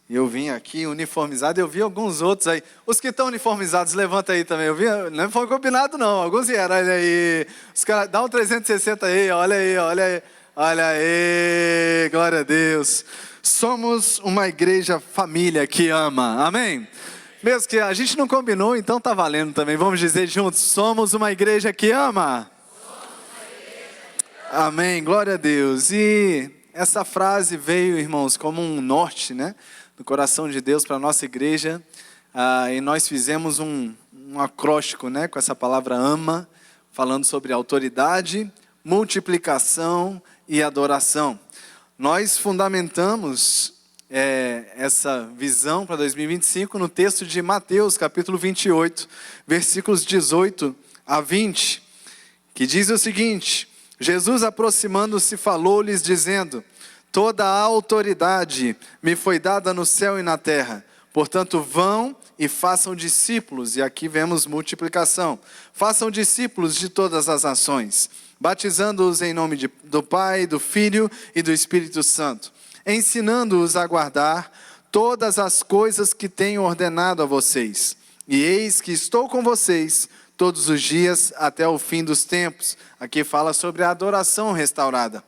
Eu vim aqui uniformizado, eu vi alguns outros aí. Os que estão uniformizados, levanta aí também. Eu vi, não foi combinado não, alguns vieram, olha aí. Os caras, dá um 360 aí, olha aí, olha aí. Olha aí, glória a Deus. Somos uma igreja família que ama, amém? Mesmo que a gente não combinou, então tá valendo também. Vamos dizer juntos, somos uma igreja que ama. Amém, glória a Deus. E essa frase veio, irmãos, como um norte, né? Do coração de Deus para a nossa igreja. E nós fizemos um acróstico, né? Com essa palavra ama, falando sobre autoridade, multiplicação e adoração. Nós fundamentamos essa visão para 2025 no texto de Mateus, capítulo 28, versículos 18 a 20, que diz o seguinte: Jesus, aproximando-se, falou-lhes, dizendo: toda a autoridade me foi dada no céu e na terra. Portanto, vão e façam discípulos, e aqui vemos multiplicação. Façam discípulos de todas as nações, batizando-os em nome do Pai, do Filho e do Espírito Santo, ensinando-os a guardar todas as coisas que tenho ordenado a vocês. E eis que estou com vocês todos os dias até o fim dos tempos. Aqui fala sobre a adoração restaurada.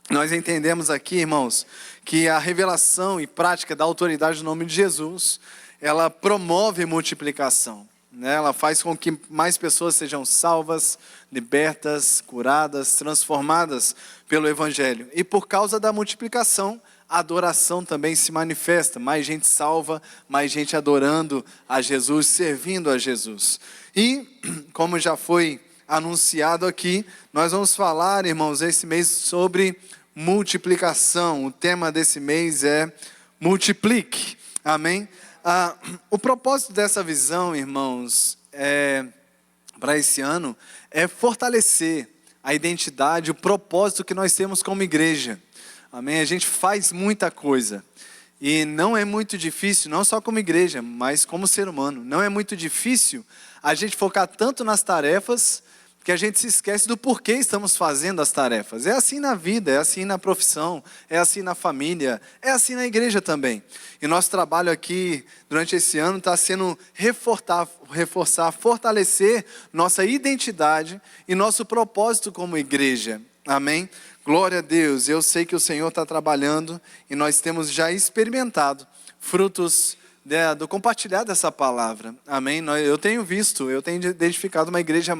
Nós entendemos aqui, irmãos, que a revelação e prática da autoridade no nome de Jesus, ela promove multiplicação, né? Ela faz com que mais pessoas sejam salvas, libertas, curadas, transformadas pelo Evangelho. E por causa da multiplicação, a adoração também se manifesta. Mais gente salva, mais gente adorando a Jesus, servindo a Jesus. E, como já foi anunciado aqui, nós vamos falar, irmãos, esse mês sobre multiplicação. O tema desse mês é multiplique, amém? O propósito dessa visão, irmãos, para esse ano, é fortalecer a identidade, o propósito que nós temos como igreja, amém? A gente faz muita coisa, e não é muito difícil, não só como igreja, mas como ser humano, não é muito difícil a gente focar tanto nas tarefas, que a gente se esquece do porquê estamos fazendo as tarefas. É assim na vida, é assim na profissão, é assim na família, é assim na igreja também. E nosso trabalho aqui, durante esse ano, está sendo reforçar, fortalecer nossa identidade e nosso propósito como igreja. Amém? Glória a Deus. Eu sei que o Senhor está trabalhando e nós temos já experimentado frutos do compartilhar dessa palavra, amém? Eu tenho identificado uma igreja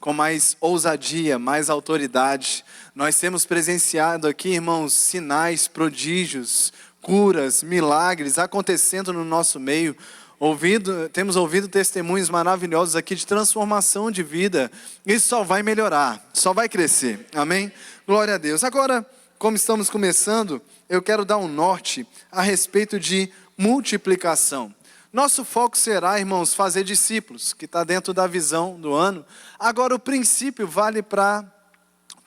com mais ousadia, mais autoridade. Nós temos presenciado aqui, irmãos, sinais, prodígios, curas, milagres acontecendo no nosso meio. Temos ouvido testemunhos maravilhosos aqui de transformação de vida. Isso só vai melhorar, só vai crescer, amém? Glória a Deus. Agora, como estamos começando, eu quero dar um norte a respeito de multiplicação. Nosso foco será, irmãos, fazer discípulos, que está dentro da visão do ano. Agora, o princípio vale para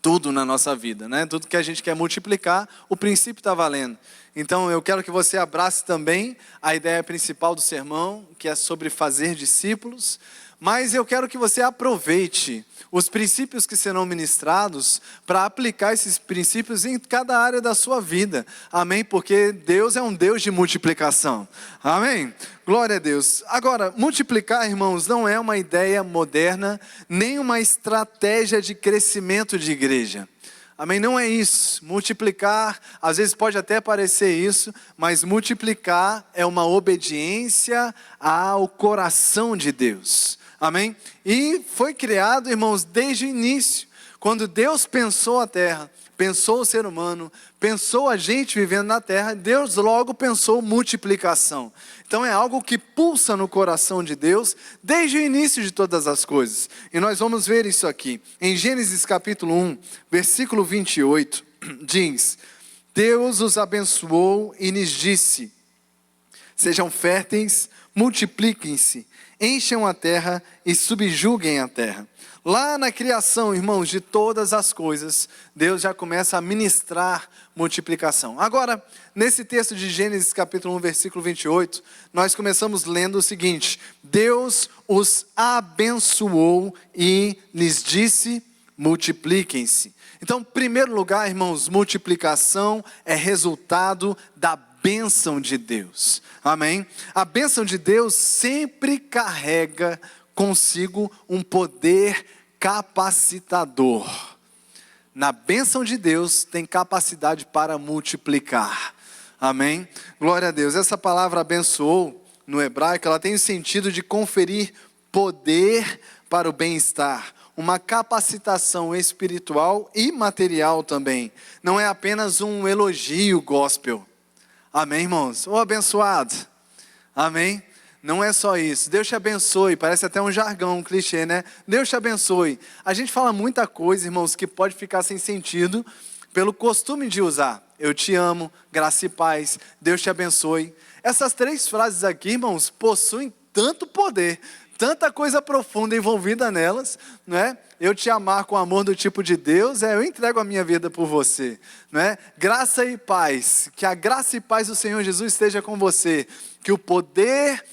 tudo na nossa vida, né? Tudo que a gente quer multiplicar, o princípio está valendo. Então, eu quero que você abrace também a ideia principal do sermão, que é sobre fazer discípulos. Mas eu quero que você aproveite os princípios que serão ministrados para aplicar esses princípios em cada área da sua vida. Amém? Porque Deus é um Deus de multiplicação. Amém? Glória a Deus. Agora, multiplicar, irmãos, não é uma ideia moderna, nem uma estratégia de crescimento de igreja. Amém? Não é isso. Multiplicar, às vezes pode até parecer isso, mas multiplicar é uma obediência ao coração de Deus. Amém? E foi criado, irmãos, desde o início. Quando Deus pensou a terra, pensou o ser humano, pensou a gente vivendo na terra, Deus logo pensou multiplicação. Então é algo que pulsa no coração de Deus desde o início de todas as coisas. E nós vamos ver isso aqui. Em Gênesis capítulo 1, versículo 28, diz: Deus os abençoou e lhes disse: sejam férteis, multipliquem-se, encham a terra e subjuguem a terra. Lá na criação, irmãos, de todas as coisas, Deus já começa a ministrar multiplicação. Agora, nesse texto de Gênesis capítulo 1, versículo 28, nós começamos lendo o seguinte: Deus os abençoou e lhes disse: multipliquem-se. Então, em primeiro lugar, irmãos, multiplicação é resultado da bênção de Deus. Amém? A bênção de Deus sempre carrega consigo um poder capacitador. Na bênção de Deus tem capacidade para multiplicar. Amém? Glória a Deus. Essa palavra abençoou, no hebraico, ela tem o sentido de conferir poder para o bem-estar. Uma capacitação espiritual e material também. Não é apenas um elogio gospel. Amém, irmãos? Ô abençoado. Amém? Não é só isso. Deus te abençoe. Parece até um jargão, um clichê, né? Deus te abençoe. A gente fala muita coisa, irmãos, que pode ficar sem sentido pelo costume de usar. Eu te amo, graça e paz, Deus te abençoe. Essas 3 frases aqui, irmãos, possuem tanto poder, tanta coisa profunda envolvida nelas, não é? Eu te amar com amor do tipo de Deus, eu entrego a minha vida por você, não é? Graça e paz, que a graça e paz do Senhor Jesus esteja com você, que o poder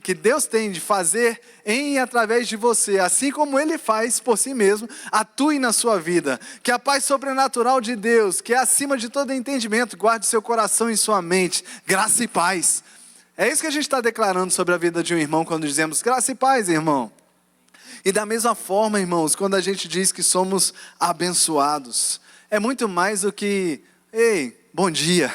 que Deus tem de fazer em e através de você, assim como Ele faz por si mesmo, atue na sua vida. Que a paz sobrenatural de Deus, que é acima de todo entendimento, guarde seu coração e sua mente. Graça e paz. É isso que a gente está declarando sobre a vida de um irmão quando dizemos graça e paz, irmão. E da mesma forma, irmãos, quando a gente diz que somos abençoados, é muito mais do que, ei, bom dia,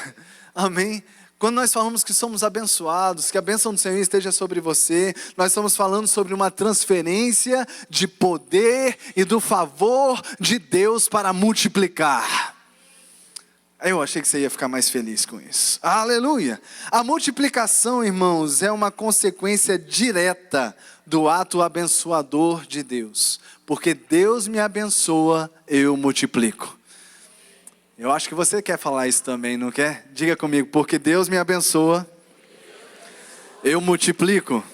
amém? Quando nós falamos que somos abençoados, que a bênção do Senhor esteja sobre você, nós estamos falando sobre uma transferência de poder e do favor de Deus para multiplicar. Eu achei que você ia ficar mais feliz com isso. Aleluia! A multiplicação, irmãos, é uma consequência direta do ato abençoador de Deus. Porque Deus me abençoa, eu multiplico. Eu acho que você quer falar isso também, não quer? Diga comigo, porque Deus me abençoa, eu multiplico.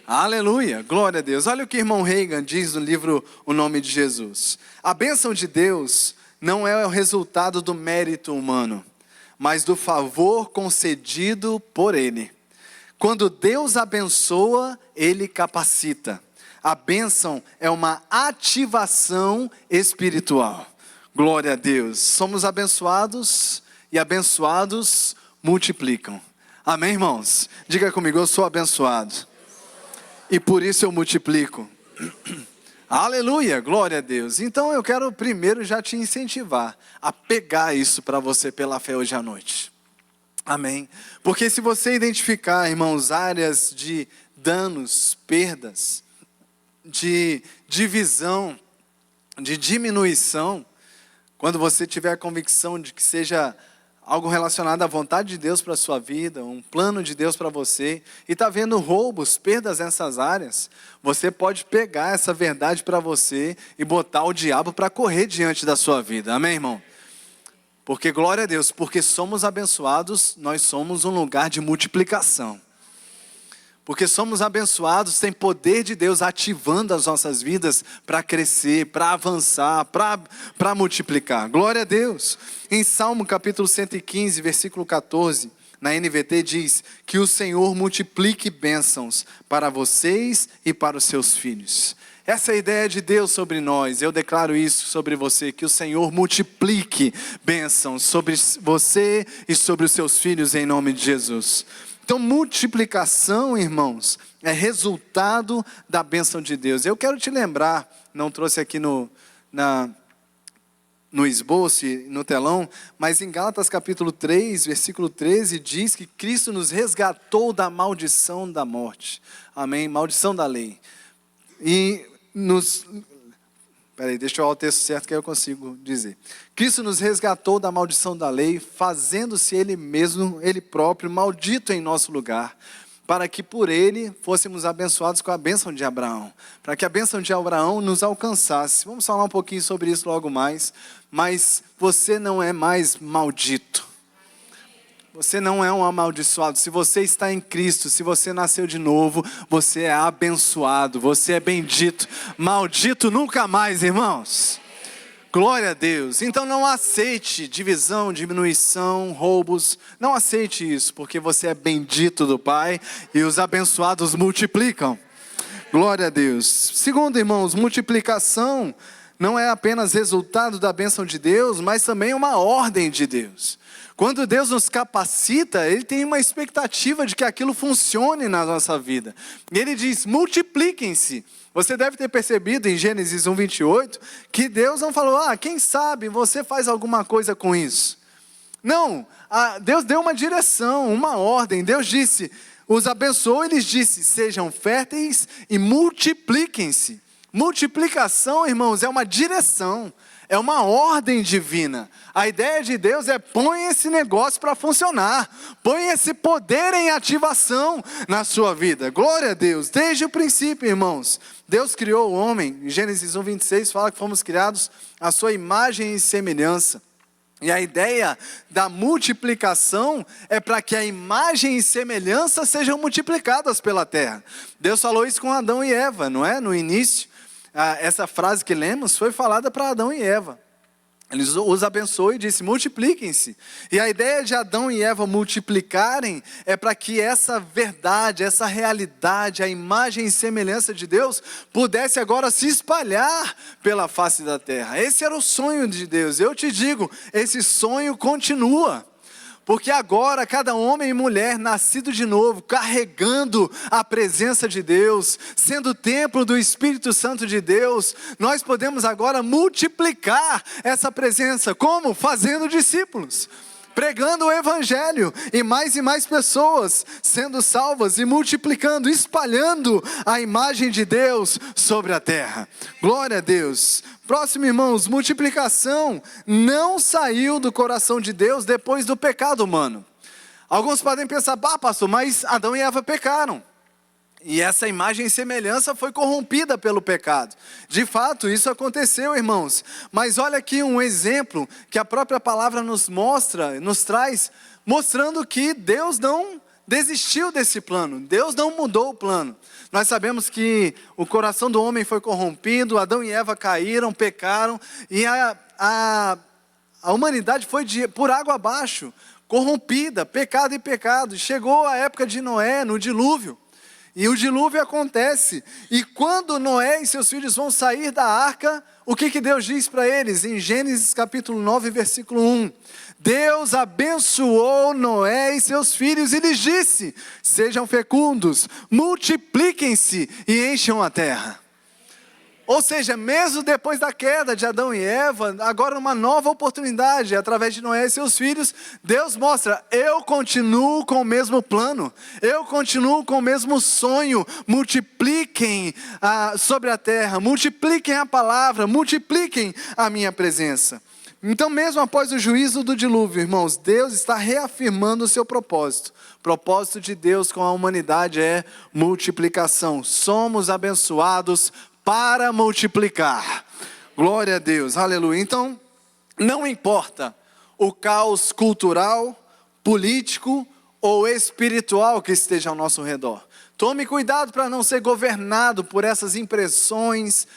Aleluia, glória a Deus. Olha o que o irmão Reagan diz no livro O Nome de Jesus. A bênção de Deus não é o resultado do mérito humano, mas do favor concedido por Ele. Quando Deus abençoa, Ele capacita. A bênção é uma ativação espiritual. Glória a Deus. Somos abençoados e abençoados multiplicam. Amém, irmãos? Diga comigo, eu sou abençoado. E por isso eu multiplico. Aleluia, glória a Deus. Então eu quero primeiro já te incentivar a pegar isso para você pela fé hoje à noite. Amém? Porque se você identificar, irmãos, áreas de danos, perdas, de divisão, de diminuição, quando você tiver a convicção de que seja algo relacionado à vontade de Deus para a sua vida, um plano de Deus para você, e está vendo roubos, perdas nessas áreas, você pode pegar essa verdade para você e botar o diabo para correr diante da sua vida. Amém, irmão? Porque, glória a Deus, porque somos abençoados, nós somos um lugar de multiplicação. Porque somos abençoados, tem poder de Deus ativando as nossas vidas para crescer, para avançar, para multiplicar. Glória a Deus. Em Salmo capítulo 115, versículo 14, na NVT diz que o Senhor multiplique bênçãos para vocês e para os seus filhos. Essa é a ideia de Deus sobre nós. Eu declaro isso sobre você, que o Senhor multiplique bênçãos sobre você e sobre os seus filhos em nome de Jesus. Então, multiplicação, irmãos, é resultado da bênção de Deus. Eu quero te lembrar, não trouxe aqui no esboço, no telão, mas em Gálatas capítulo 3, versículo 13, diz que Cristo nos resgatou da maldição da morte. Amém? Maldição da lei. E Peraí, deixa eu olhar o texto certo que aí eu consigo dizer. Cristo nos resgatou da maldição da lei, fazendo-se Ele mesmo, Ele próprio, maldito em nosso lugar, para que por Ele fôssemos abençoados com a bênção de Abraão, para que a bênção de Abraão nos alcançasse. Vamos falar um pouquinho sobre isso logo mais, mas você não é mais maldito. Você não é um amaldiçoado. Se você está em Cristo, se você nasceu de novo, você é abençoado, você é bendito. Maldito nunca mais, irmãos. Glória a Deus. Então não aceite divisão, diminuição, roubos. Não aceite isso, porque você é bendito do Pai e os abençoados multiplicam. Glória a Deus. Segundo, irmãos, multiplicação não é apenas resultado da bênção de Deus, mas também uma ordem de Deus. Quando Deus nos capacita, Ele tem uma expectativa de que aquilo funcione na nossa vida. E Ele diz, multipliquem-se. Você deve ter percebido em Gênesis 1:28, que Deus não falou, quem sabe você faz alguma coisa com isso. Não, Deus deu uma direção, uma ordem. Deus disse, os abençoou e lhes disse, sejam férteis e multipliquem-se. Multiplicação, irmãos, é uma direção. É uma ordem divina. A ideia de Deus é põe esse negócio para funcionar. Põe esse poder em ativação na sua vida. Glória a Deus. Desde o princípio, irmãos. Deus criou o homem. Em Gênesis 1:26 fala que fomos criados à sua imagem e semelhança. E a ideia da multiplicação é para que a imagem e semelhança sejam multiplicadas pela terra. Deus falou isso com Adão e Eva, não é? No início. Essa frase que lemos foi falada para Adão e Eva. Ele os abençoou e disse, multipliquem-se. E a ideia de Adão e Eva multiplicarem é para que essa verdade, essa realidade, a imagem e semelhança de Deus, pudesse agora se espalhar pela face da terra. Esse era o sonho de Deus. Eu te digo, esse sonho continua. Porque agora cada homem e mulher nascido de novo, carregando a presença de Deus, sendo templo do Espírito Santo de Deus, nós podemos agora multiplicar essa presença. Como? Fazendo discípulos. Pregando o Evangelho e mais pessoas sendo salvas e multiplicando, espalhando a imagem de Deus sobre a terra. Glória a Deus. Próximo, irmãos, multiplicação não saiu do coração de Deus depois do pecado humano. Alguns podem pensar, pastor, mas Adão e Eva pecaram. E essa imagem e semelhança foi corrompida pelo pecado. De fato, isso aconteceu, irmãos. Mas olha aqui um exemplo que a própria palavra nos mostra, nos traz, mostrando que Deus não desistiu desse plano. Deus não mudou o plano. Nós sabemos que o coração do homem foi corrompido, Adão e Eva caíram, pecaram, e a humanidade foi por água abaixo, corrompida, pecado e pecado. Chegou a época de Noé, no dilúvio. E o dilúvio acontece, e quando Noé e seus filhos vão sair da arca, o que Deus diz para eles? Em Gênesis capítulo 9, versículo 1. Deus abençoou Noé e seus filhos e lhes disse, sejam fecundos, multipliquem-se e encham a terra. Ou seja, mesmo depois da queda de Adão e Eva, agora uma nova oportunidade, através de Noé e seus filhos, Deus mostra, eu continuo com o mesmo plano, eu continuo com o mesmo sonho, multipliquem sobre a terra, multipliquem a palavra, multipliquem a minha presença. Então mesmo após o juízo do dilúvio, irmãos, Deus está reafirmando o seu propósito. O propósito de Deus com a humanidade é multiplicação. Somos abençoados para multiplicar. Glória a Deus, aleluia. Então, não importa o caos cultural, político ou espiritual que esteja ao nosso redor. Tome cuidado para não ser governado por essas impressões,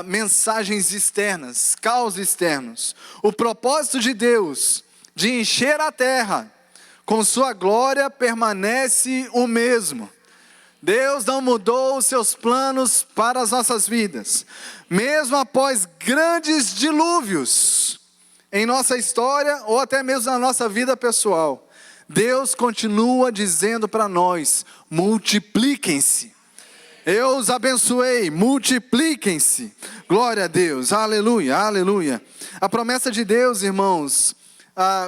mensagens externas, caos externos. O propósito de Deus de encher a terra com sua glória permanece o mesmo. Deus não mudou os seus planos para as nossas vidas. Mesmo após grandes dilúvios em nossa história ou até mesmo na nossa vida pessoal, Deus continua dizendo para nós, multipliquem-se. Eu os abençoei, multipliquem-se. Glória a Deus, aleluia, aleluia. A promessa de Deus, irmãos,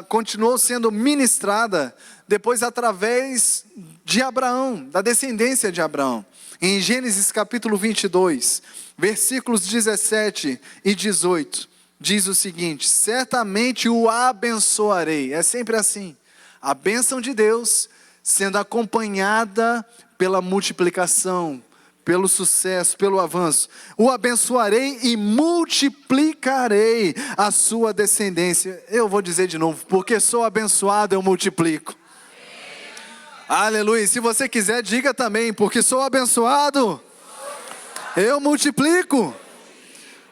continuou sendo ministrada depois através de Abraão, da descendência de Abraão. Em Gênesis capítulo 22, versículos 17 e 18, diz o seguinte, certamente o abençoarei. É sempre assim, a bênção de Deus sendo acompanhada pela multiplicação, pelo sucesso, pelo avanço. O abençoarei e multiplicarei a sua descendência. Eu vou dizer de novo, porque sou abençoado, eu multiplico. Aleluia. Se você quiser, diga também, porque sou abençoado, eu multiplico.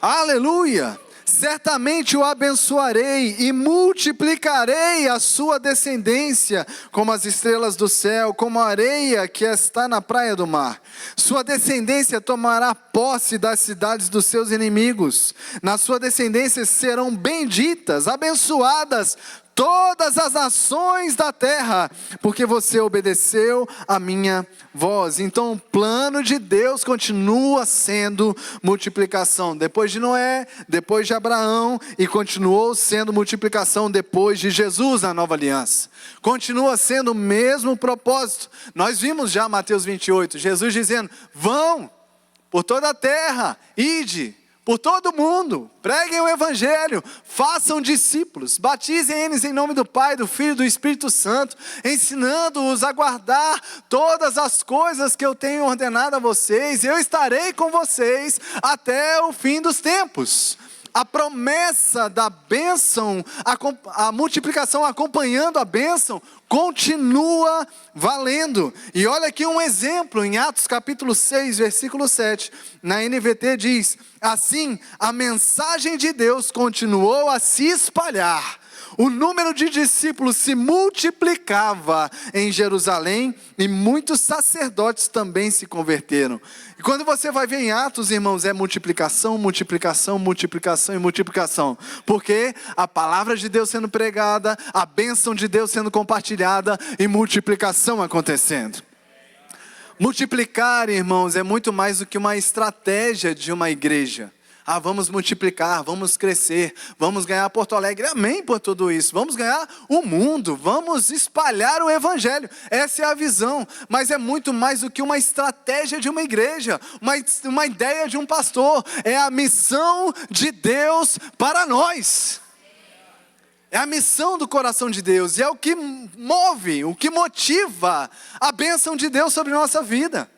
Aleluia. certamente o abençoarei e multiplicarei a sua descendência como as estrelas do céu, como a areia que está na praia do mar. Sua descendência tomará posse das cidades dos seus inimigos. Na sua descendência serão benditas, abençoadas todas as nações da terra, porque você obedeceu a minha voz. Então o plano de Deus continua sendo multiplicação. Depois de Noé, depois de Abraão, e continuou sendo multiplicação depois de Jesus na nova aliança. Continua sendo o mesmo propósito. Nós vimos já Mateus 28, Jesus dizendo: vão por toda a terra, ide por todo mundo, preguem o evangelho, façam discípulos, batizem eles em nome do Pai, do Filho e do Espírito Santo, ensinando-os a guardar todas as coisas que eu tenho ordenado a vocês. Eu estarei com vocês até o fim dos tempos. A promessa da bênção, a multiplicação acompanhando a bênção, continua valendo. E olha aqui um exemplo, em Atos capítulo 6, versículo 7, na NVT diz: assim, a mensagem de Deus continuou a se espalhar. O número de discípulos se multiplicava em Jerusalém e muitos sacerdotes também se converteram. E quando você vai ver em Atos, irmãos, é multiplicação, multiplicação, multiplicação e multiplicação. Porque a palavra de Deus sendo pregada, a bênção de Deus sendo compartilhada e multiplicação acontecendo. Multiplicar, irmãos, é muito mais do que uma estratégia de uma igreja. Vamos multiplicar, vamos crescer, vamos ganhar Porto Alegre, amém por tudo isso, vamos ganhar o mundo, vamos espalhar o evangelho, essa é a visão, mas é muito mais do que uma estratégia de uma igreja, uma ideia de um pastor, é a missão de Deus para nós, é a missão do coração de Deus, e é o que move, o que motiva a bênção de Deus sobre nossa vida.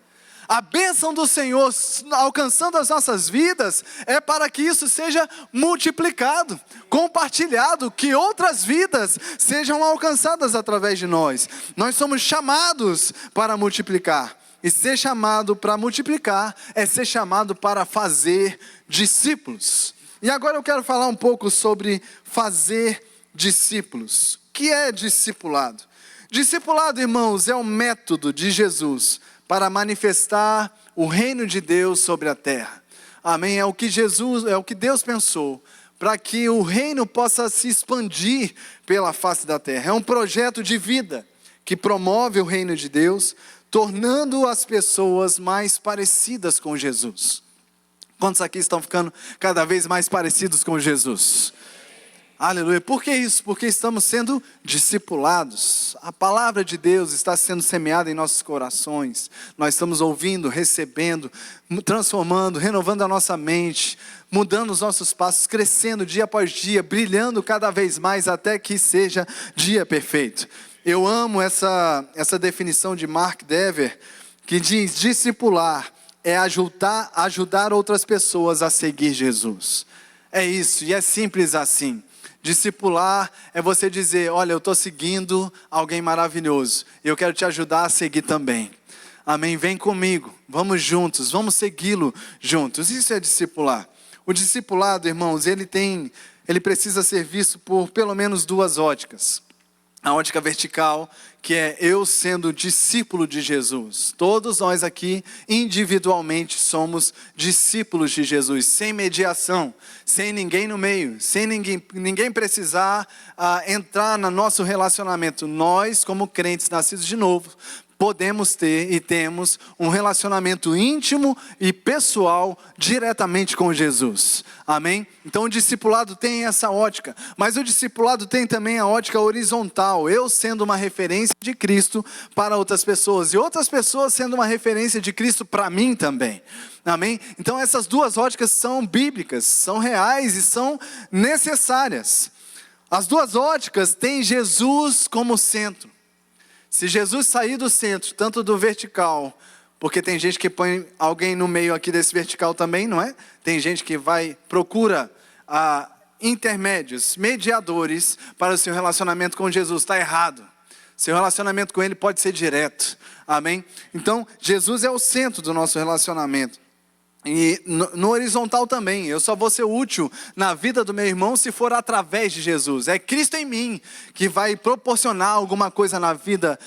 A bênção do Senhor alcançando as nossas vidas é para que isso seja multiplicado, compartilhado, que outras vidas sejam alcançadas através de nós. Nós somos chamados para multiplicar, e ser chamado para multiplicar é ser chamado para fazer discípulos. E agora eu quero falar um pouco sobre fazer discípulos. O que é discipulado? Discipulado, irmãos, é o método de Jesus para manifestar o reino de Deus sobre a terra. Amém? É o que Deus pensou, para que o reino possa se expandir pela face da terra. É um projeto de vida que promove o reino de Deus, tornando as pessoas mais parecidas com Jesus. Quantos aqui estão ficando cada vez mais parecidos com Jesus? Aleluia. Por que isso? Porque estamos sendo discipulados. A palavra de Deus está sendo semeada em nossos corações. Nós estamos ouvindo, recebendo, transformando, renovando a nossa mente, mudando os nossos passos, crescendo dia após dia, brilhando cada vez mais até que seja dia perfeito. Eu amo essa definição de Mark Dever, que diz: discipular é ajudar outras pessoas a seguir Jesus. É isso, e é simples assim. Discipular é você dizer: olha, eu estou seguindo alguém maravilhoso, e eu quero te ajudar a seguir também. Amém? Vem comigo, vamos juntos, vamos segui-lo juntos. Isso é discipular. O discipulado, irmãos, ele precisa ser visto por pelo menos duas óticas. A ótica vertical, que é eu sendo discípulo de Jesus. Todos nós aqui, individualmente, somos discípulos de Jesus, sem mediação, sem ninguém no meio, sem ninguém precisar entrar no nosso relacionamento. Nós, como crentes nascidos de novo, podemos ter e temos um relacionamento íntimo e pessoal diretamente com Jesus. Amém? Então o discipulado tem essa ótica, mas o discipulado tem também a ótica horizontal, eu sendo uma referência de Cristo para outras pessoas, e outras pessoas sendo uma referência de Cristo para mim também. Amém? Então essas duas óticas são bíblicas, são reais e são necessárias. As duas óticas têm Jesus como centro. Se Jesus sair do centro, tanto do vertical, porque tem gente que põe alguém no meio aqui desse vertical também, não é? Tem gente que procura intermédios, mediadores para o seu relacionamento com Jesus. Está errado. Seu relacionamento com Ele pode ser direto. Amém? Então, Jesus é o centro do nosso relacionamento. E no horizontal também, eu só vou ser útil na vida do meu irmão se for através de Jesus. É Cristo em mim que vai proporcionar alguma coisa na vida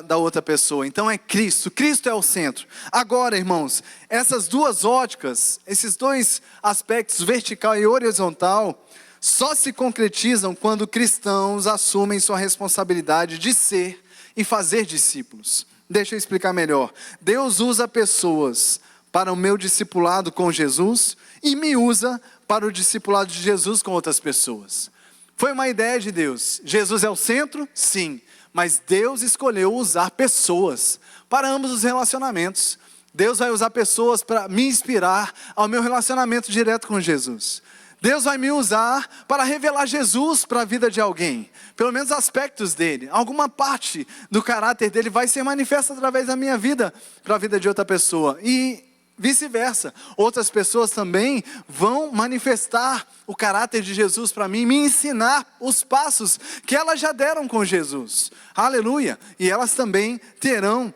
da outra pessoa. Então é Cristo, Cristo é o centro. Agora, irmãos, essas duas óticas, esses dois aspectos, vertical e horizontal, só se concretizam quando cristãos assumem sua responsabilidade de ser e fazer discípulos. Deixa eu explicar melhor. Deus usa pessoas para o meu discipulado com Jesus e me usa para o discipulado de Jesus com outras pessoas. Foi uma ideia de Deus. Jesus é o centro? Sim. Mas Deus escolheu usar pessoas para ambos os relacionamentos. Deus vai usar pessoas para me inspirar ao meu relacionamento direto com Jesus. Deus vai me usar para revelar Jesus para a vida de alguém. Pelo menos aspectos dele. Alguma parte do caráter dele vai ser manifesta através da minha vida para a vida de outra pessoa. E vice-versa, outras pessoas também vão manifestar o caráter de Jesus para mim, me ensinar os passos que elas já deram com Jesus, aleluia, e elas também terão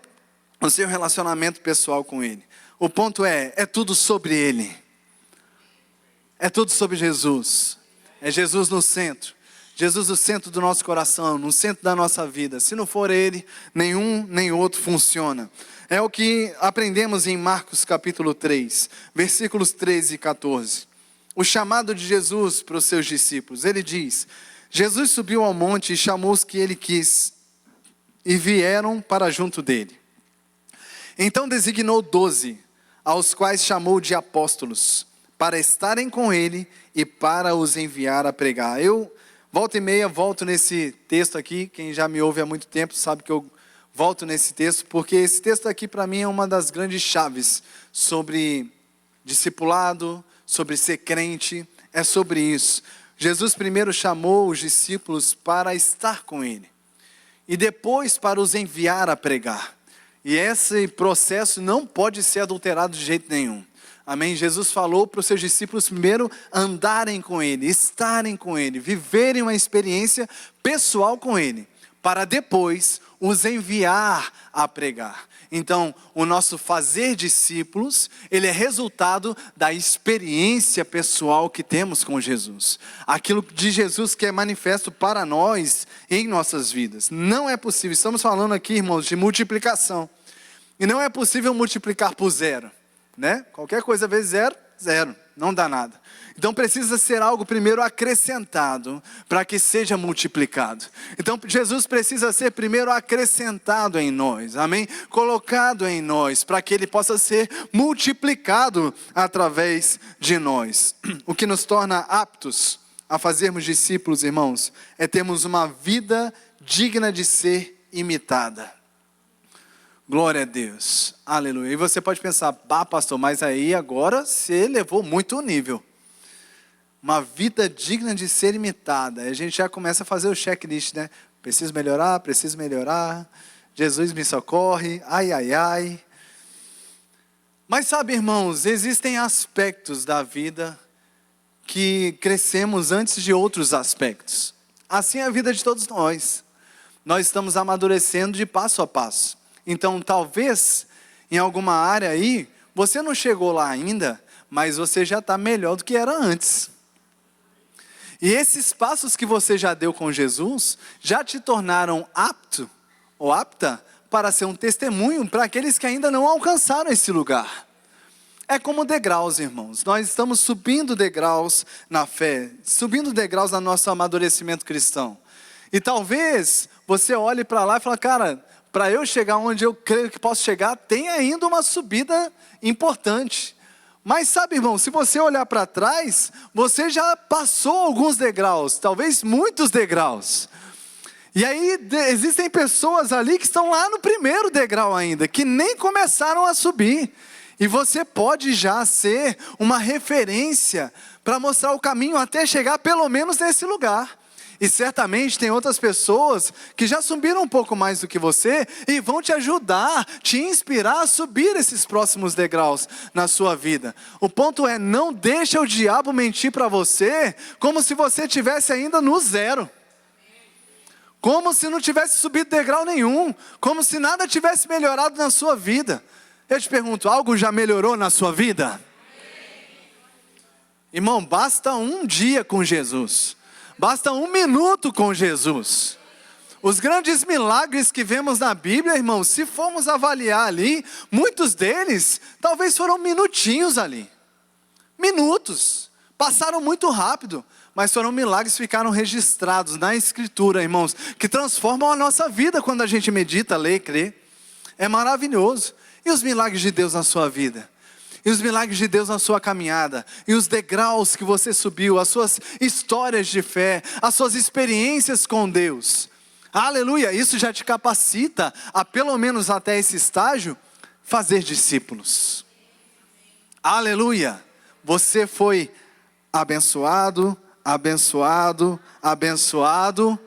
o seu relacionamento pessoal com Ele. O ponto é tudo sobre Ele, é tudo sobre Jesus, é Jesus no centro. Jesus no centro do nosso coração, no centro da nossa vida. Se não for Ele, nenhum nem outro funciona. É o que aprendemos em Marcos capítulo 3, versículos 13 e 14. O chamado de Jesus para os seus discípulos. Ele diz: Jesus subiu ao monte e chamou os que ele quis, e vieram para junto dele. Então designou 12, aos quais chamou de apóstolos, para estarem com ele e para os enviar a pregar. Eu volta e meia volto nesse texto aqui. Quem já me ouve há muito tempo sabe que eu volto nesse texto, porque esse texto aqui para mim é uma das grandes chaves sobre discipulado, sobre ser crente, é sobre isso. Jesus primeiro chamou os discípulos para estar com Ele, e depois para os enviar a pregar. E esse processo não pode ser adulterado de jeito nenhum. Amém? Jesus falou para os seus discípulos primeiro andarem com Ele, estarem com Ele, viverem uma experiência pessoal com Ele, para depois os enviar a pregar. Então, o nosso fazer discípulos, ele é resultado da experiência pessoal que temos com Jesus. Aquilo de Jesus que é manifesto para nós em nossas vidas. Não é possível, estamos falando aqui, irmãos, de multiplicação. E não é possível multiplicar por zero, né? Qualquer coisa vezes zero, zero, não dá nada. Então precisa ser algo primeiro acrescentado para que seja multiplicado. Então Jesus precisa ser primeiro acrescentado em nós, amém? Colocado em nós, para que ele possa ser multiplicado através de nós. O que nos torna aptos a fazermos discípulos, irmãos, é termos uma vida digna de ser imitada. Glória a Deus, aleluia. E você pode pensar: bah, pastor, mas aí agora você elevou muito o nível. Uma vida digna de ser imitada. Aí a gente já começa a fazer o checklist, né? Preciso melhorar, Jesus me socorre, ai, ai, ai. Mas sabe, irmãos, existem aspectos da vida que crescemos antes de outros aspectos. Assim é a vida de todos nós. Nós estamos amadurecendo de passo a passo. Então, talvez, em alguma área aí, você não chegou lá ainda, mas você já está melhor do que era antes. E esses passos que você já deu com Jesus, já te tornaram apto, ou apta, para ser um testemunho para aqueles que ainda não alcançaram esse lugar. É como degraus, irmãos. Nós estamos subindo degraus na fé, subindo degraus no nosso amadurecimento cristão. E talvez você olhe para lá e fale: cara, para eu chegar onde eu creio que posso chegar, tem ainda uma subida importante. Mas sabe, irmão, se você olhar para trás, você já passou alguns degraus, talvez muitos degraus. E aí existem pessoas ali que estão lá no primeiro degrau ainda, que nem começaram a subir. E você pode já ser uma referência para mostrar o caminho até chegar pelo menos nesse lugar. E certamente tem outras pessoas que já subiram um pouco mais do que você e vão te ajudar, te inspirar a subir esses próximos degraus na sua vida. O ponto é: não deixa o diabo mentir para você como se você estivesse ainda no zero. Como se não tivesse subido degrau nenhum, como se nada tivesse melhorado na sua vida. Eu te pergunto: algo já melhorou na sua vida? Irmão, basta um dia com Jesus. Basta um minuto com Jesus. Os grandes milagres que vemos na Bíblia, irmãos, se formos avaliar ali, muitos deles talvez foram minutinhos ali. Minutos. Passaram muito rápido, mas foram milagres que ficaram registrados na Escritura, irmãos, que transformam a nossa vida quando a gente medita, lê, crê. É maravilhoso. E os milagres de Deus na sua vida? E os milagres de Deus na sua caminhada? E os degraus que você subiu, as suas histórias de fé, as suas experiências com Deus? Aleluia, isso já te capacita a, pelo menos até esse estágio, fazer discípulos. Aleluia, você foi abençoado, abençoado, abençoado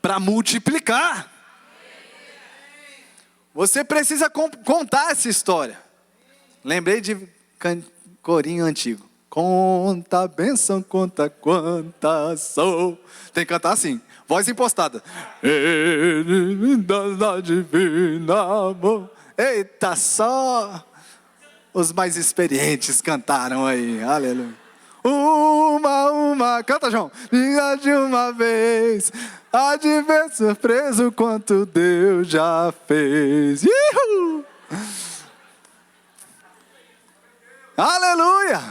para multiplicar. Você precisa contar essa história. Lembrei de corinho antigo. Conta a bênção, conta quanta sou. Tem que cantar assim, voz impostada. Da divina amor. Eita, só os mais experientes cantaram aí, aleluia. Canta, João. Diga de uma vez, há de ver surpreso quanto Deus já fez. Ihu! Aleluia!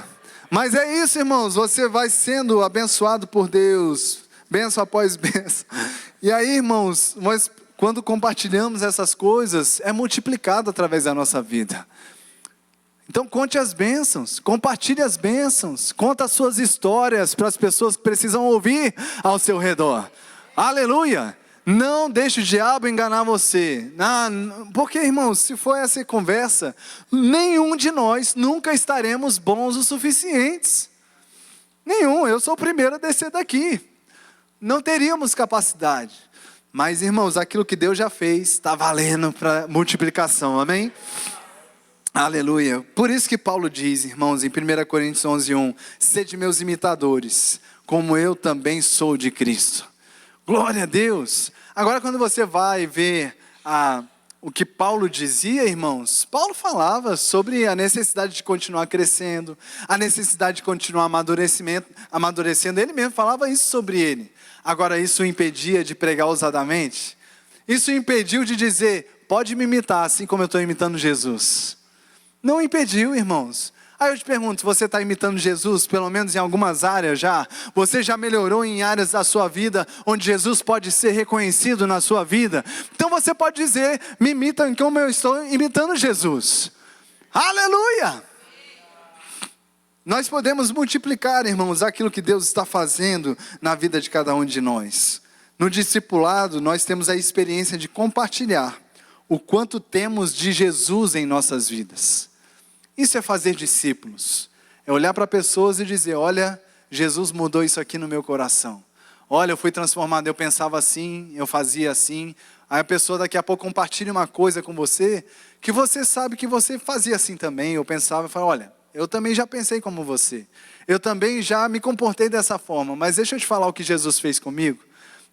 Mas é isso, irmãos, você vai sendo abençoado por Deus, bênção após bênção. E aí, irmãos, nós, quando compartilhamos essas coisas, é multiplicado através da nossa vida. Então conte as bênçãos, compartilhe as bênçãos, conta as suas histórias para as pessoas que precisam ouvir ao seu redor. Aleluia! Não deixe o diabo enganar você. Porque, irmãos, se for essa conversa, nenhum de nós nunca estaremos bons o suficientes. Nenhum, eu sou o primeiro a descer daqui. Não teríamos capacidade. Mas, irmãos, aquilo que Deus já fez está valendo para multiplicação, amém? Aleluia. Por isso que Paulo diz, irmãos, em 1 Coríntios 11:1, sede meus imitadores, como eu também sou de Cristo. Glória a Deus. Agora, quando você vai ver o que Paulo dizia, irmãos, Paulo falava sobre a necessidade de continuar crescendo, a necessidade de continuar amadurecendo. Ele mesmo falava isso sobre ele. Agora, isso o impedia de pregar ousadamente? Isso o impediu de dizer, pode me imitar, assim como eu estou imitando Jesus? Não impediu, irmãos. Aí eu te pergunto, você está imitando Jesus, pelo menos em algumas áreas já? Você já melhorou em áreas da sua vida, onde Jesus pode ser reconhecido na sua vida? Então você pode dizer, me imitam como eu estou imitando Jesus. Aleluia! Nós podemos multiplicar, irmãos, aquilo que Deus está fazendo na vida de cada um de nós. No discipulado, nós temos a experiência de compartilhar o quanto temos de Jesus em nossas vidas. Isso é fazer discípulos. É olhar para pessoas e dizer, olha, Jesus mudou isso aqui no meu coração. Olha, eu fui transformado, eu pensava assim, eu fazia assim. Aí a pessoa daqui a pouco compartilha uma coisa com você, que você sabe que você fazia assim também. Eu pensava e falava, olha, eu também já pensei como você. Eu também já me comportei dessa forma. Mas deixa eu te falar o que Jesus fez comigo.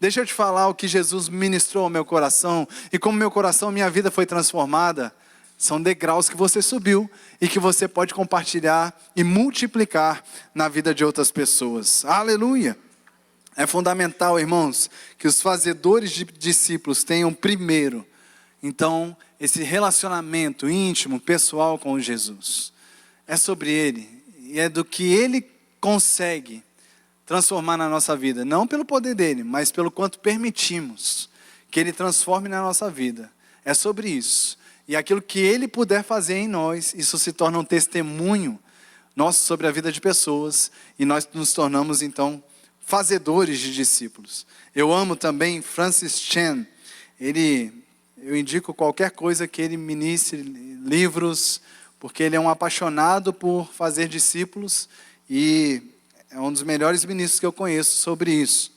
Deixa eu te falar o que Jesus ministrou ao meu coração. E como meu coração, minha vida foi transformada. São degraus que você subiu e que você pode compartilhar e multiplicar na vida de outras pessoas. Aleluia! É fundamental, irmãos, que os fazedores de discípulos tenham primeiro, então, esse relacionamento íntimo, pessoal com Jesus. É sobre Ele e é do que Ele consegue transformar na nossa vida. Não pelo poder dEle, mas pelo quanto permitimos que Ele transforme na nossa vida. É sobre isso. E aquilo que Ele puder fazer em nós, isso se torna um testemunho nosso sobre a vida de pessoas. E nós nos tornamos, então, fazedores de discípulos. Eu amo também Francis Chan. Eu indico qualquer coisa que ele ministre, livros, porque ele é um apaixonado por fazer discípulos. E é um dos melhores ministros que eu conheço sobre isso.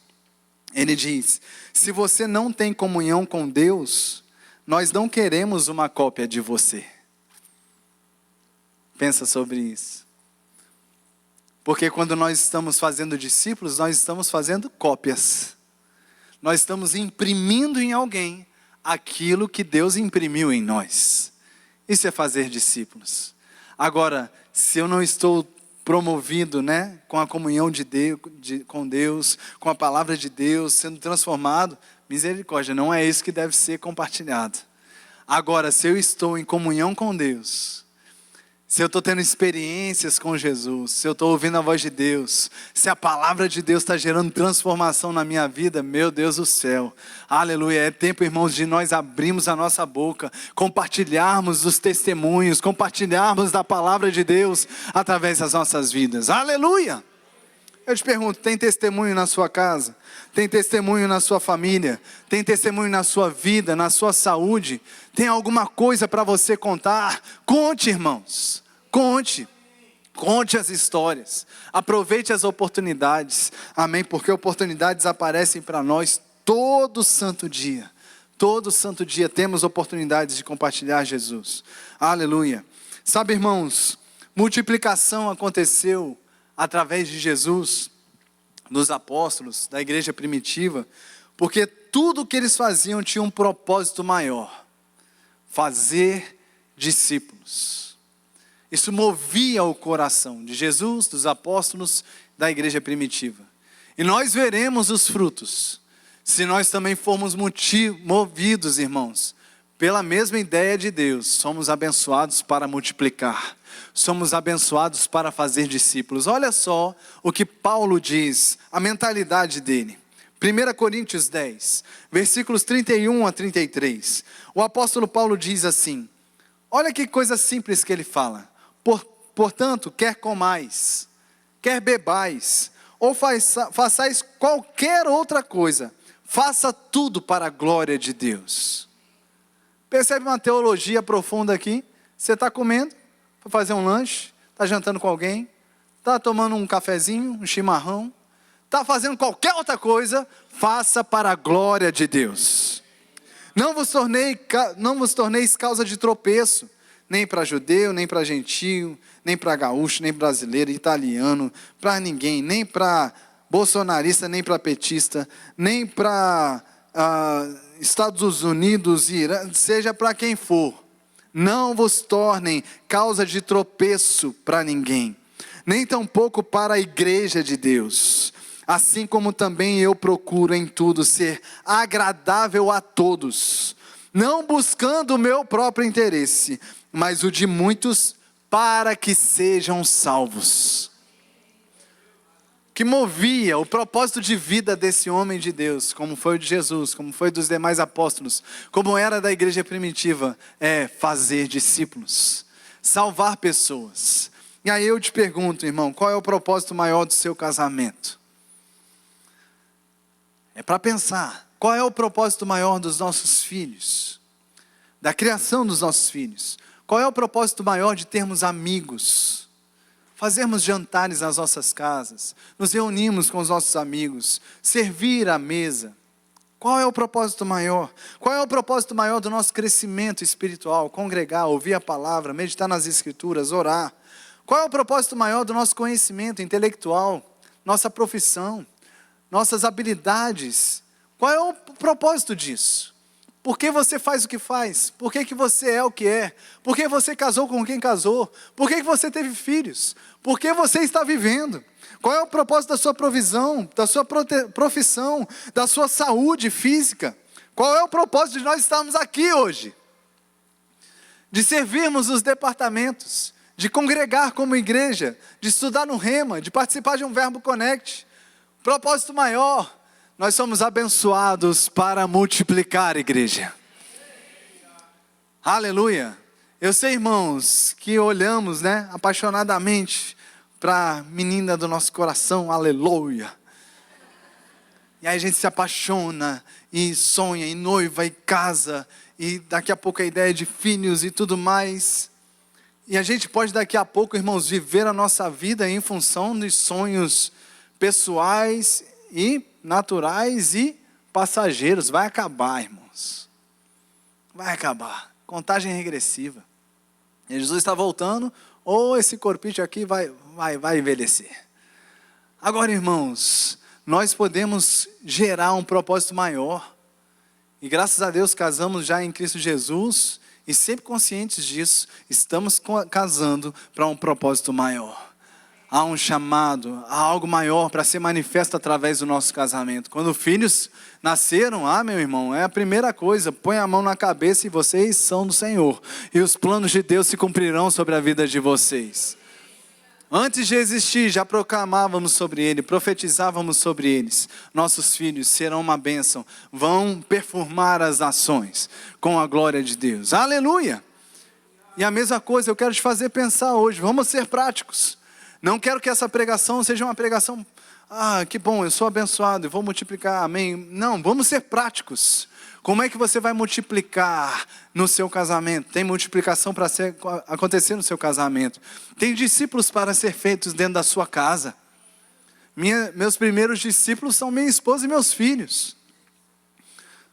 Ele diz, se você não tem comunhão com Deus, nós não queremos uma cópia de você. Pensa sobre isso. Porque quando nós estamos fazendo discípulos, nós estamos fazendo cópias. Nós estamos imprimindo em alguém aquilo que Deus imprimiu em nós. Isso é fazer discípulos. Agora, se eu não estou promovido, né, com a comunhão de Deus, com Deus, com a palavra de Deus, sendo transformado, misericórdia, não é isso que deve ser compartilhado. Agora, se eu estou em comunhão com Deus, se eu estou tendo experiências com Jesus, se eu estou ouvindo a voz de Deus, se a palavra de Deus está gerando transformação na minha vida, meu Deus do céu, aleluia, é tempo, irmãos, de nós abrirmos a nossa boca, compartilharmos os testemunhos, compartilharmos da palavra de Deus através das nossas vidas, aleluia. Eu te pergunto, tem testemunho na sua casa? Tem testemunho na sua família? Tem testemunho na sua vida, na sua saúde? Tem alguma coisa para você contar? Conte, irmãos, conte. Conte as histórias. Aproveite as oportunidades. Amém? Porque oportunidades aparecem para nós todo santo dia. Todo santo dia temos oportunidades de compartilhar Jesus. Aleluia. Sabe, irmãos, multiplicação aconteceu através de Jesus, dos apóstolos, da igreja primitiva, porque tudo o que eles faziam tinha um propósito maior: fazer discípulos. Isso movia o coração de Jesus, dos apóstolos, da igreja primitiva. E nós veremos os frutos, se nós também formos movidos, irmãos, pela mesma ideia de Deus. Somos abençoados para multiplicar. Somos abençoados para fazer discípulos. Olha só o que Paulo diz, a mentalidade dele. 1 Coríntios 10, versículos 31 a 33. O apóstolo Paulo diz assim, olha que coisa simples que ele fala. Portanto, quer comais, quer bebais, ou façais qualquer outra coisa, faça tudo para a glória de Deus. Percebe uma teologia profunda aqui? Você está comendo, para fazer um lanche, está jantando com alguém, está tomando um cafezinho, um chimarrão, está fazendo qualquer outra coisa, faça para a glória de Deus. Não vos torneis causa de tropeço, nem para judeu, nem para gentio, nem para gaúcho, nem brasileiro, italiano, para ninguém, nem para bolsonarista, nem para petista, nem para Estados Unidos, Irã, seja para quem for. Não vos tornem causa de tropeço para ninguém, nem tampouco para a igreja de Deus. Assim como também eu procuro em tudo ser agradável a todos, não buscando o meu próprio interesse, mas o de muitos, para que sejam salvos. Que movia o propósito de vida desse homem de Deus, como foi o de Jesus, como foi dos demais apóstolos, como era da igreja primitiva, é fazer discípulos, salvar pessoas. E aí eu te pergunto, irmão, qual é o propósito maior do seu casamento? É para pensar, qual é o propósito maior dos nossos filhos? Da criação dos nossos filhos? Qual é o propósito maior de termos amigos? Fazermos jantares nas nossas casas, nos reunimos com os nossos amigos, servir à mesa. Qual é o propósito maior? Qual é o propósito maior do nosso crescimento espiritual? Congregar, ouvir a palavra, meditar nas escrituras, orar. Qual é o propósito maior do nosso conhecimento intelectual, nossa profissão, nossas habilidades? Qual é o propósito disso? Por que você faz o que faz? Por que você é o que é? Por que você casou com quem casou? Por que você teve filhos? Por que você está vivendo? Qual é o propósito da sua provisão, da sua profissão, da sua saúde física? Qual é o propósito de nós estarmos aqui hoje? De servirmos os departamentos, de congregar como igreja, de estudar no Rema, de participar de um Verbo Connect. Propósito maior, nós somos abençoados para multiplicar, igreja. Aleluia. Eu sei, irmãos, que olhamos, né, apaixonadamente para a menina do nosso coração, aleluia. E aí a gente se apaixona, e sonha, e noiva, e casa, e daqui a pouco a ideia de filhos e tudo mais. E a gente pode daqui a pouco, irmãos, viver a nossa vida em função dos sonhos pessoais e naturais e passageiros. Vai acabar, irmãos. Vai acabar. Contagem regressiva. E Jesus está voltando, ou esse corpinho aqui vai envelhecer. Agora, irmãos, nós podemos gerar um propósito maior. E graças a Deus casamos já em Cristo Jesus, e sempre conscientes disso, estamos casando para um propósito maior. há um chamado, há algo maior para ser manifesto através do nosso casamento. Quando filhos nasceram, meu irmão, é a primeira coisa, põe a mão na cabeça e vocês são do Senhor. E os planos de Deus se cumprirão sobre a vida de vocês. Antes de existir, já proclamávamos sobre ele, profetizávamos sobre eles. Nossos filhos serão uma bênção, vão perfumar as nações com a glória de Deus. Aleluia! E a mesma coisa eu quero te fazer pensar hoje, vamos ser práticos. Não quero que essa pregação seja uma pregação, que bom, eu sou abençoado, eu vou multiplicar, amém. Não, vamos ser práticos. Como é que você vai multiplicar no seu casamento? Tem multiplicação para acontecer no seu casamento. Tem discípulos para ser feitos dentro da sua casa. Meus primeiros discípulos são minha esposa e meus filhos.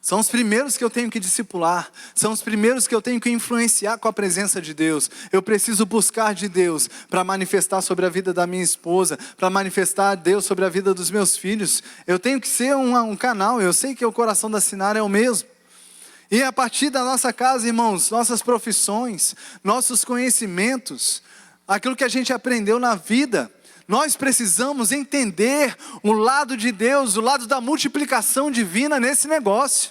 São os primeiros que eu tenho que discipular. São os primeiros que eu tenho que influenciar com a presença de Deus. Eu preciso buscar de Deus para manifestar sobre a vida da minha esposa, para manifestar Deus sobre a vida dos meus filhos. Eu tenho que ser um canal. Eu sei que o coração da Sinara é o mesmo. E a partir da nossa casa, irmãos, nossas profissões, nossos conhecimentos, aquilo que a gente aprendeu na vida, nós precisamos entender o lado de Deus, o lado da multiplicação divina nesse negócio.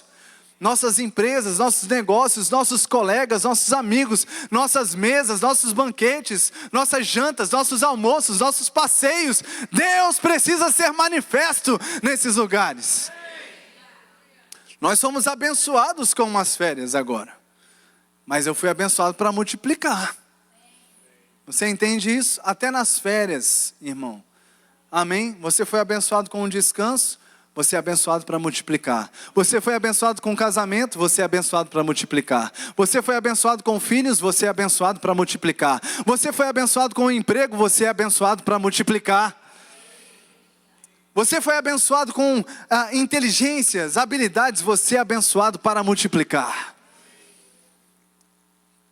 Nossas empresas, nossos negócios, nossos colegas, nossos amigos, nossas mesas, nossos banquetes, nossas jantas, nossos almoços, nossos passeios. Deus precisa ser manifesto nesses lugares. Nós somos abençoados com umas férias agora. Mas eu fui abençoado para multiplicar. Você entende isso? Até nas férias, irmão. Amém? Você foi abençoado com um descanso, você é abençoado para multiplicar. Você foi abençoado com um casamento, você é abençoado para multiplicar. Você foi abençoado com filhos, você é abençoado para multiplicar. Você foi abençoado com um emprego, você é abençoado para multiplicar. Você foi abençoado com inteligências, habilidades, você é abençoado para multiplicar.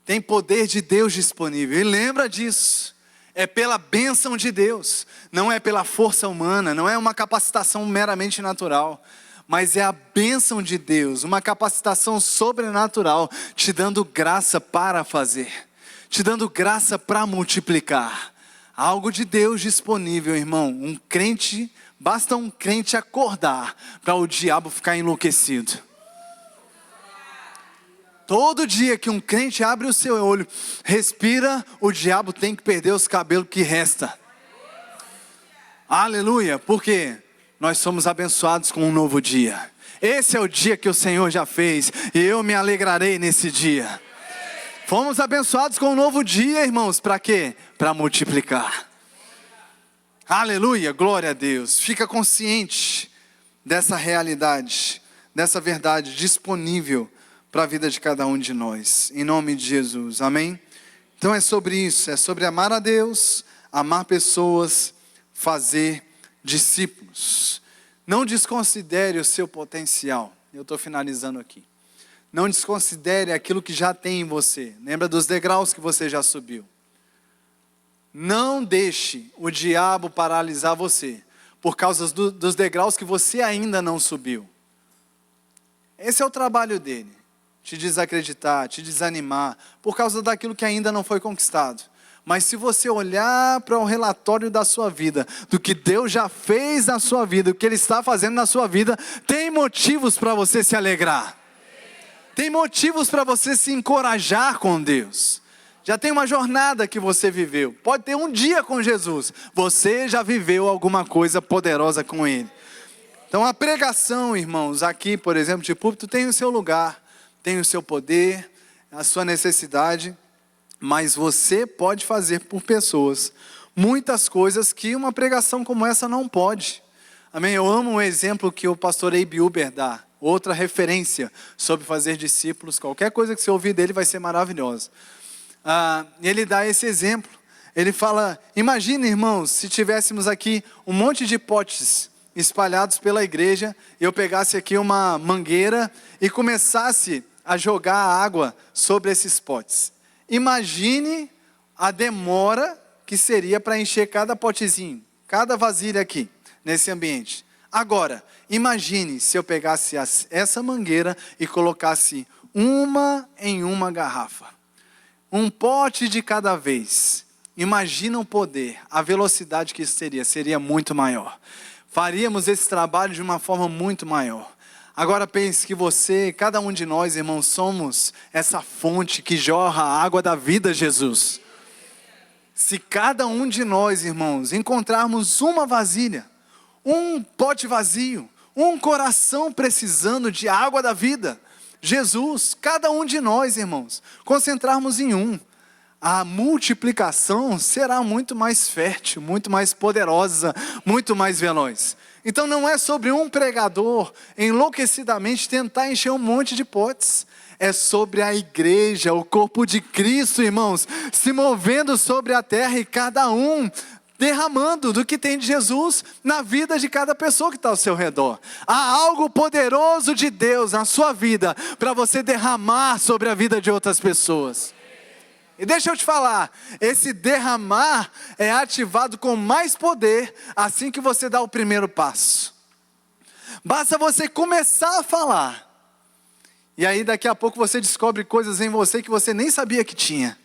Tem poder de Deus disponível, e lembra disso, é pela bênção de Deus, não é pela força humana, não é uma capacitação meramente natural, mas é a bênção de Deus, uma capacitação sobrenatural, te dando graça para fazer, te dando graça para multiplicar, algo de Deus disponível, irmão. Basta um crente acordar, para o diabo ficar enlouquecido. Todo dia que um crente abre o seu olho, respira, o diabo tem que perder os cabelos que resta. Aleluia, porque nós somos abençoados com um novo dia. Esse é o dia que o Senhor já fez, e eu me alegrarei nesse dia. Fomos abençoados com um novo dia, irmãos, para quê? Para multiplicar. Aleluia, glória a Deus. Fica consciente dessa realidade, dessa verdade disponível para a vida de cada um de nós, em nome de Jesus, amém? Então é sobre isso, é sobre amar a Deus, amar pessoas, fazer discípulos. Não desconsidere o seu potencial, eu estou finalizando aqui. Não desconsidere aquilo que já tem em você, lembra dos degraus que você já subiu. Não deixe o diabo paralisar você, por causa dos degraus que você ainda não subiu. Esse é o trabalho dele. Te desacreditar, te desanimar, por causa daquilo que ainda não foi conquistado. Mas se você olhar para o relatório da sua vida, do que Deus já fez na sua vida, o que Ele está fazendo na sua vida, tem motivos para você se alegrar. Tem motivos para você se encorajar com Deus. Já tem uma jornada que você viveu. Pode ter um dia com Jesus. Você já viveu alguma coisa poderosa com Ele. Então a pregação, irmãos, aqui, por exemplo, de púlpito, tem o seu lugar. Tem o seu poder, a sua necessidade, mas você pode fazer por pessoas muitas coisas que uma pregação como essa não pode. Amém? Eu amo o exemplo que o pastor Abe Uber dá, outra referência sobre fazer discípulos. Qualquer coisa que você ouvir dele vai ser maravilhosa. Ele dá esse exemplo. Ele fala, imagina, irmãos, se tivéssemos aqui um monte de potes espalhados pela igreja, eu pegasse aqui uma mangueira e começasse a jogar água sobre esses potes. Imagine a demora que seria para encher cada potezinho, cada vasilha aqui, nesse ambiente. Agora, imagine se eu pegasse essa mangueira e colocasse uma em uma garrafa. Um pote de cada vez. Imagina o poder, a velocidade que isso seria muito maior. Faríamos esse trabalho de uma forma muito maior. Agora pense que você, cada um de nós, irmãos, somos essa fonte que jorra a água da vida, Jesus. Se cada um de nós, irmãos, encontrarmos uma vasilha, um pote vazio, um coração precisando de água da vida, Jesus, cada um de nós, irmãos, concentrarmos em um, a multiplicação será muito mais fértil, muito mais poderosa, muito mais veloz. Então não é sobre um pregador enlouquecidamente tentar encher um monte de potes. É sobre a igreja, o corpo de Cristo, irmãos, se movendo sobre a terra e cada um derramando do que tem de Jesus na vida de cada pessoa que está ao seu redor. Há algo poderoso de Deus na sua vida para você derramar sobre a vida de outras pessoas. E deixa eu te falar, esse derramar é ativado com mais poder assim que você dá o primeiro passo. Basta você começar a falar. E aí daqui a pouco você descobre coisas em você que você nem sabia que tinha.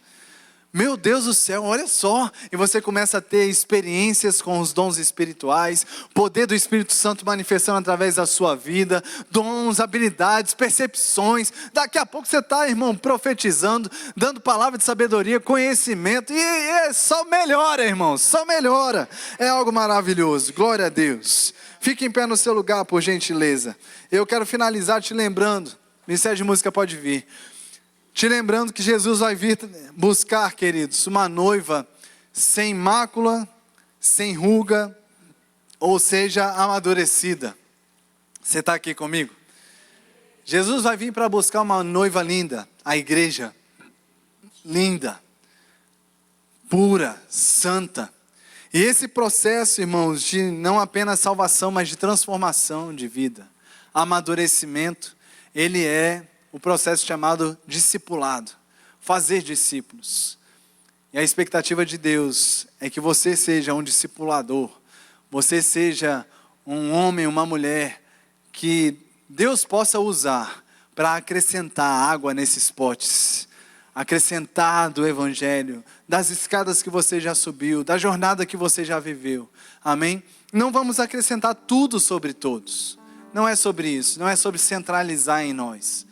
Meu Deus do céu, olha só. E você começa a ter experiências com os dons espirituais, poder do Espírito Santo manifestando através da sua vida, dons, habilidades, percepções. Daqui a pouco você está, irmão, profetizando, dando palavra de sabedoria, conhecimento. E só melhora, irmão, só melhora. É algo maravilhoso, glória a Deus. Fique em pé no seu lugar, por gentileza. Eu quero finalizar te lembrando, o Ministério de Música pode vir. Te lembrando que Jesus vai vir buscar, queridos, uma noiva sem mácula, sem ruga, ou seja, amadurecida. Você está aqui comigo? Jesus vai vir para buscar uma noiva linda, a igreja. Linda, pura, santa. E esse processo, irmãos, de não apenas salvação, mas de transformação de vida, amadurecimento, ele é o processo chamado discipulado, fazer discípulos. E a expectativa de Deus é que você seja um discipulador, você seja um homem, uma mulher, que Deus possa usar para acrescentar água nesses potes, acrescentar do Evangelho, das escadas que você já subiu, da jornada que você já viveu, amém? Não vamos acrescentar tudo sobre todos, não é sobre isso, não é sobre centralizar em nós,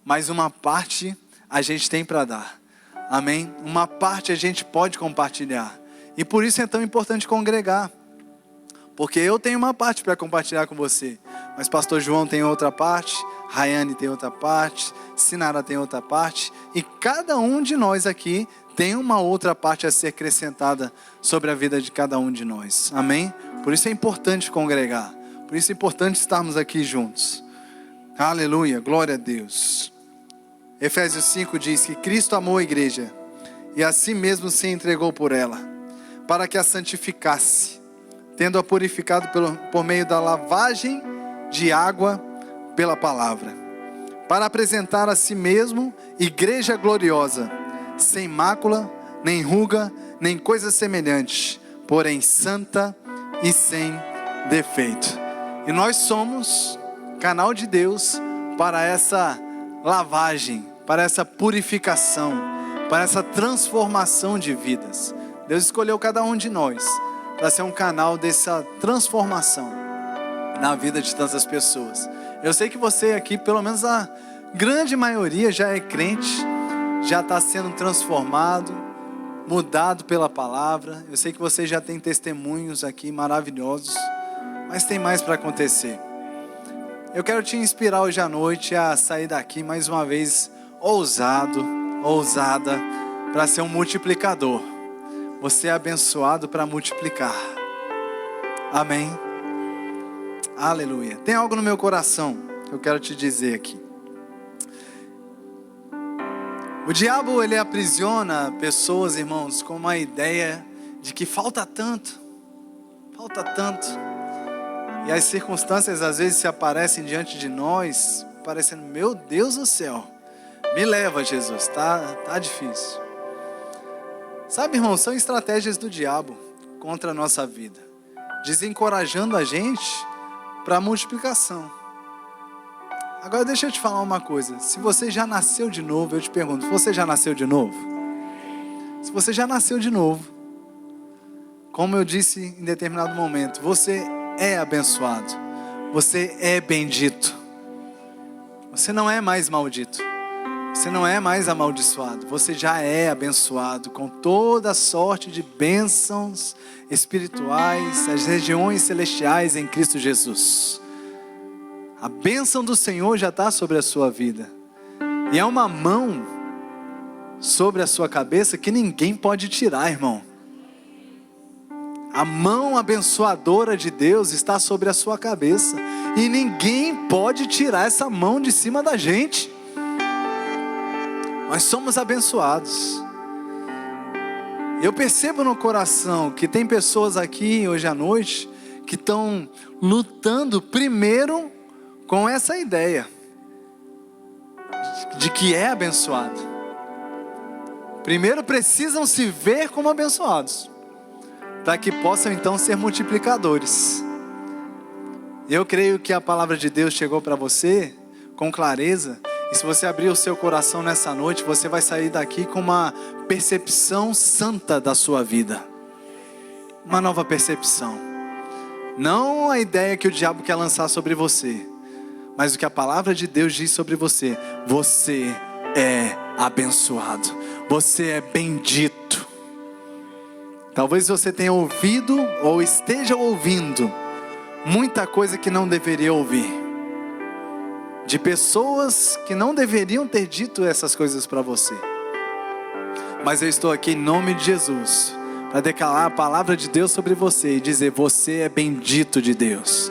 mas uma parte a gente tem para dar, amém? Uma parte a gente pode compartilhar, e por isso é tão importante congregar, porque eu tenho uma parte para compartilhar com você, mas pastor João tem outra parte, Rayane tem outra parte, Sinara tem outra parte, e cada um de nós aqui tem uma outra parte a ser acrescentada sobre a vida de cada um de nós, amém? Por isso é importante congregar, por isso é importante estarmos aqui juntos. Aleluia, glória a Deus. Efésios 5 diz que Cristo amou a igreja e a si mesmo se entregou por ela, para que a santificasse, tendo-a purificado por meio da lavagem de água pela palavra, para apresentar a si mesmo igreja gloriosa, sem mácula, nem ruga, nem coisa semelhante, porém santa e sem defeito. E nós somos canal de Deus para essa lavagem, para essa purificação, para essa transformação de vidas. Deus escolheu cada um de nós para ser um canal dessa transformação na vida de tantas pessoas. Eu sei que você aqui, pelo menos a grande maioria já é crente, já está sendo transformado, mudado pela palavra. Eu sei que você já tem testemunhos aqui maravilhosos, mas tem mais para acontecer. Eu quero te inspirar hoje à noite a sair daqui mais uma vez ousado, ousada, para ser um multiplicador. Você é abençoado para multiplicar. Amém? Aleluia. Tem algo no meu coração que eu quero te dizer aqui. O diabo, ele aprisiona pessoas, irmãos, com uma ideia de que falta tanto. Falta tanto. E as circunstâncias às vezes se aparecem diante de nós, parecendo, meu Deus do céu, me leva, Jesus, tá difícil. Sabe, irmão, são estratégias do diabo contra a nossa vida, desencorajando a gente para a multiplicação. Agora deixa eu te falar uma coisa, se você já nasceu de novo, eu te pergunto, você já nasceu de novo? Se você já nasceu de novo, como eu disse em determinado momento, você é abençoado, você é bendito, você não é mais maldito, você não é mais amaldiçoado, você já é abençoado com toda sorte de bênçãos espirituais, as regiões celestiais em Cristo Jesus. A bênção do Senhor já está sobre a sua vida, e é uma mão sobre a sua cabeça que ninguém pode tirar, irmão. A mão abençoadora de Deus está sobre a sua cabeça, e ninguém pode tirar essa mão de cima da gente. Nós somos abençoados. Eu percebo no coração que tem pessoas aqui hoje à noite que estão lutando primeiro com essa ideia de que é abençoado. Primeiro precisam se ver como abençoados, para que possam então ser multiplicadores. Eu creio que a palavra de Deus chegou para você com clareza, e se você abrir o seu coração nessa noite, você vai sair daqui com uma percepção santa da sua vida. Uma nova percepção. Não a ideia que o diabo quer lançar sobre você, mas o que a palavra de Deus diz sobre você. Você é abençoado, você é bendito. Talvez você tenha ouvido ou esteja ouvindo muita coisa que não deveria ouvir, de pessoas que não deveriam ter dito essas coisas para você. Mas eu estou aqui em nome de Jesus para declarar a palavra de Deus sobre você e dizer: você é bendito de Deus.